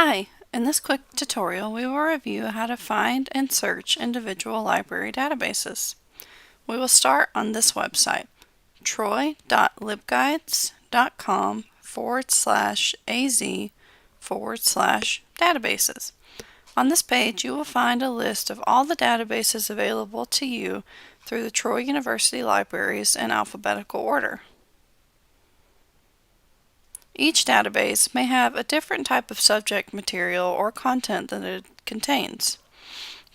Hi, in this quick tutorial we will review how to find and search individual library databases. We will start on this website, troy.libguides.com/az/databases. On this page you will find a list of all the databases available to you through the Troy University Libraries in alphabetical order. Each database may have a different type of subject material or content that it contains.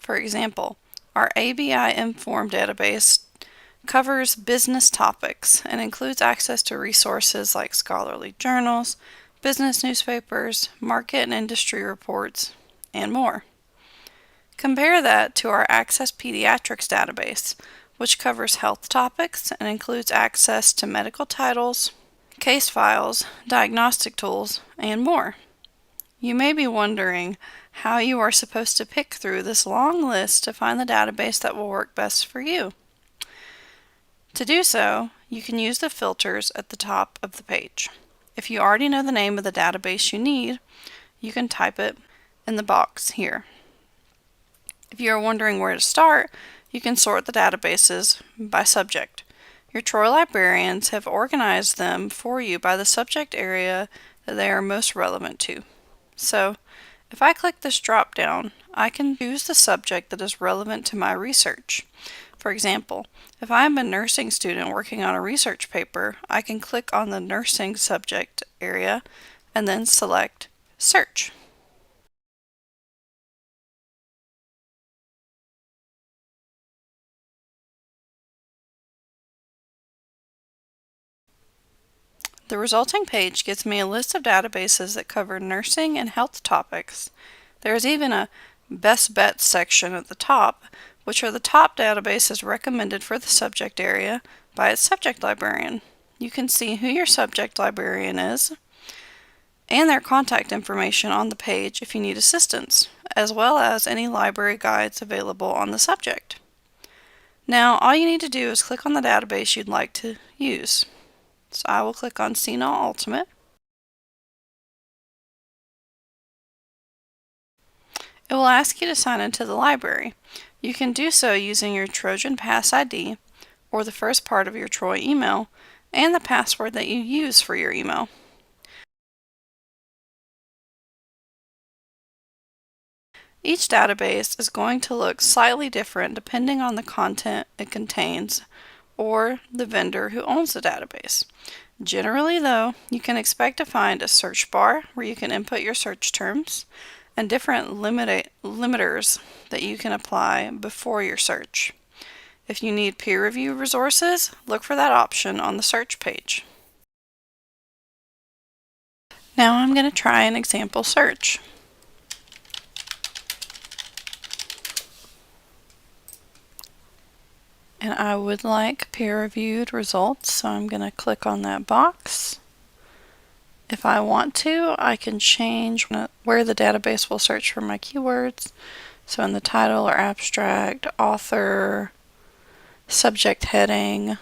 For example, our ABI Inform database covers business topics and includes access to resources like scholarly journals, business newspapers, market and industry reports, and more. Compare that to our Access Pediatrics database, which covers health topics and includes access to medical titles, case files, diagnostic tools, and more. You may be wondering how you are supposed to pick through this long list to find the database that will work best for you. To do so, you can use the filters at the top of the page. If you already know the name of the database you need, you can type it in the box here. If you are wondering where to start, you can sort the databases by subject. Your Troy librarians have organized them for you by the subject area that they are most relevant to. So, if I click this drop down, I can choose the subject that is relevant to my research. For example, if I am a nursing student working on a research paper, I can click on the nursing subject area and then select Search. The resulting page gives me a list of databases that cover nursing and health topics. There is even a Best Bets section at the top, which are the top databases recommended for the subject area by its subject librarian. You can see who your subject librarian is and their contact information on the page if you need assistance, as well as any library guides available on the subject. Now, all you need to do is click on the database you'd like to use. So I will click on CNAW Ultimate. It will ask you to sign into the library. You can do so using your Trojan Pass ID or the first part of your Troy email and the password that you use for your email. Each database is going to look slightly different depending on the content it contains or the vendor who owns the database. Generally, though, you can expect to find a search bar where you can input your search terms and different limiters that you can apply before your search. If you need peer review resources, look for that option on the search page. Now I'm going to try an example search. And I would like peer-reviewed results, so I'm going to click on that box. If I want to, I can change where the database will search for my keywords. So in the title or abstract, author, subject heading,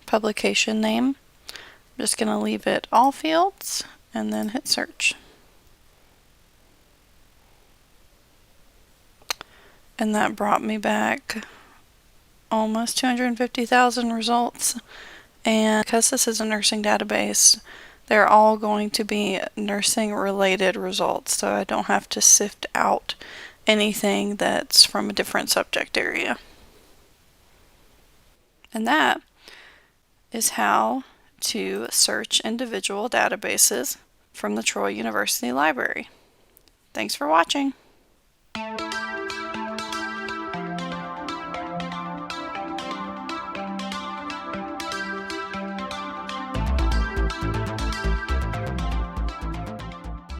publication name. I'm just going to leave it all fields and then hit search. And that brought me back almost 250,000 results, and because this is a nursing database, they're all going to be nursing related results, so I don't have to sift out anything that's from a different subject area. And that is how to search individual databases from the Troy University Library. Thanks for watching.